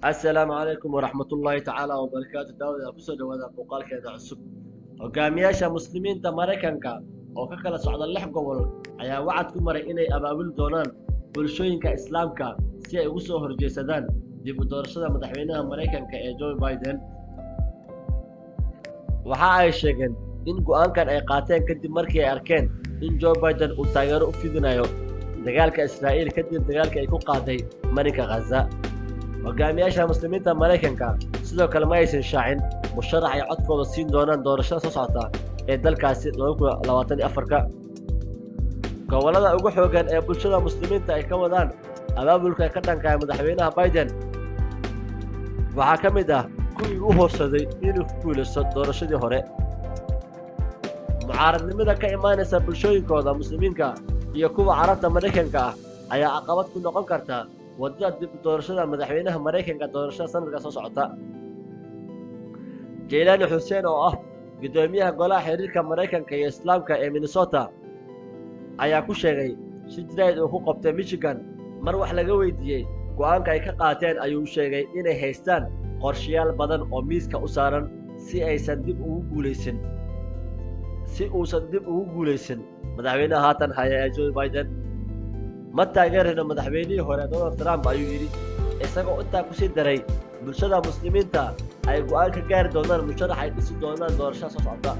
السلام عليكم ورحمة الله تعالى وبركاته داود أبوسو دوada muuqaalkeeda cusub hogaamiyaasha muslimiinta Mareykanka oo ka kala socda 6 gobol ayaa wacad ku maray inay abaabul doonaan bulshooyinka Islaamka si ay ugu soo horjeesadaan dib u doorashada madaxweynaha Mareykanka ee Joe Biden. Waxa ay sheegeen in go'aankan ay qaateen kadib markii ay arkeen in Joe Biden uu taageero u fidinayo dagaalka Israa'iil kadib dagaalka ay ku qaaday marinka Gaza. hogaamiyaasha muslimiinta Mareykanka sidoo kale ma aysan shaacin musharax ay codkooda siin doonaan doorashada soo socota ee dalkaasi 2024ka. gobolada ugu xoogan ee bulshada muslimiinta ay ka wadaan abaabulka ka dhanka ah madaxweynaha Biden waxaa ka mid ah kuwii u horsaday inuu ku guuleysto doorashadii hore. mucaaradnimada ka imaanaysa bulshooyinkooda muslimiinka iyo kuwa carabta Mareykanka ah ayaa caqabad ku noqon karta wadada dib doorashada madaxweynaha Mareykanka doorashada sanadka soo socota. Jaylan Hussein oo ah gudoomiyaha golaha xiriirka Mareykanka iyo Islaamka ee Minnesota ayaa ku sheegay si jirayd uu ku qabtay Michigan mar wax laga weydiiyay go'aanka ay ka qaateen ayuu sheegay inay haystaan qorshayaal badan oo miiska u saaran si uusan dib ugu guuleysan madaxweynaha haatan haya ee Joe Biden. ma taageerayno madaxweynihii hore Donald Trump ayuu yidhi isagoo intaa ku sii daray bulshada muslimiinta ay go'aan ka gaari doonaan musharax ay dhisi doonaan doorashada soo socota.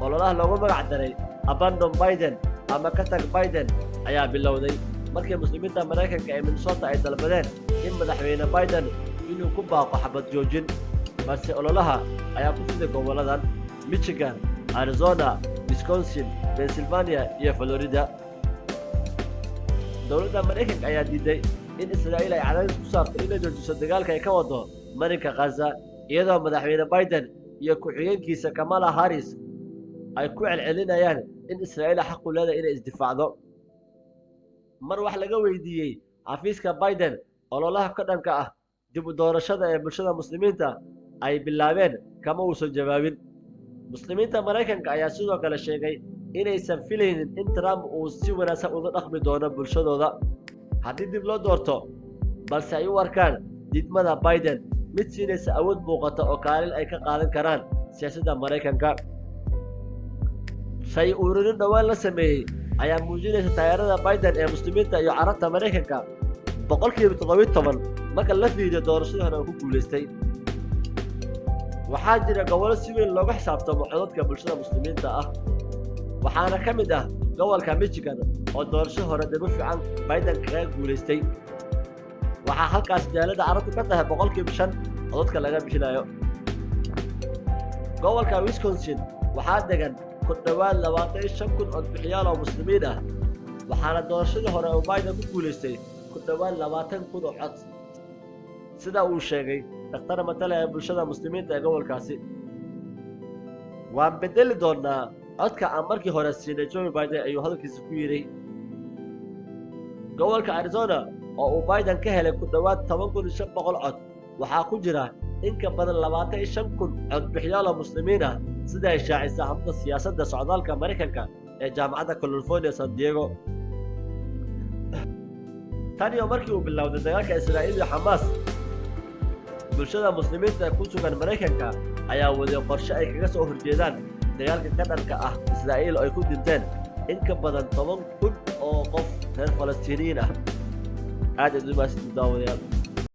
ololaha loogu magac daray Abandon Biden ama ka tag Biden ayaa bilowday markii muslimiinta Mareykanka ee Minnesota ay dalbadeen in madaxweyne Biden inuu ku baaqo xabad joojin, balse ololaha ayaa ku fiday goboladan Michigan, Arizona, Wisconsin, Pennsylvania iyo Florida. dowladda Mareykanka ayaa diiday in Israa'iil ay cadaadis ku saarto inay joojiso dagaalka ay ka wado marinka Gaza, iyadoo madaxweyne Biden iyo ku-xigeenkiisa Kamala Harris ay ku celcelinayaan in Israa'iil xaq u leedahay inay isdifaacdo. mar wax laga weydiiyay xafiiska Biden ololaha ka dhanka ah dib u doorashada ee bulshada muslimiinta ay bilaabeen kama uusan jawaabin. muslimiinta Mareykanka ayaa sidoo kale sheegay inaysan filaynin in Trump uu si wanaagsan uga dhaqmi doono bulshadooda haddii dib loo doorto, balse ay u arkaan diidmada Biden mid siinaysa awood muuqata oo kaalin ay ka qaadan karaan siyaasadda Mareykanka. shay ururin dhowaan la sameeyey ayaa muujinaysa taageerada Biden ee muslimiinta iyo carabta Mareykanka 17% marka la fiiriyo doorashadii hore uu ku guuleystay. waxaa jira gobolo si weyn looga xisaabtamo codadka bulshada muslimiinta ah, waxaana ka mid ah gobolka Michigan oo doorasho hore dib u fiican Biden kaga guuleystay. waxaa halkaas dawladda carabtu ka tahay 5% codadka laga bixinayo. gobolka Wisconsin waxaa degan ku dhawaad 25,000 codbixiyaal oo muslimiin ah, waxaana doorashadii hore uu Biden ku guuleystay ku dhawaad 20,000 oo cod, sida uu sheegay dhakhtar matalaya bulshada muslimiinta ee gobolkaasi. waan bedeli doonaa codka aan markii hore siinay Joe Biden ayuu hadalkiisa ku yidhi. gobolka Arizona oo uu Biden ka helay ku dhawaad 10,500 cod waxaa ku jira in ka badan 25,000 codbixiyaal oo muslimiin ah, sida ay shaacisay xarunta siyaasadda socdaalka Mareykanka ee jaamacadda California San Diego. tan iyo markii uu bilowday dagaalka Israa'iil iyo Xamaas, bulshada muslimiinta ee ku sugan Mareykanka ayaa waday qorshe ay kaga soo horjeedaan dagaalka ka dhanka ah Israa'iil oo ay ku dhinteen in ka badan 10,000 oo qof reer Falastiiniyiin ah. aad u mahadsanid daawadayaal.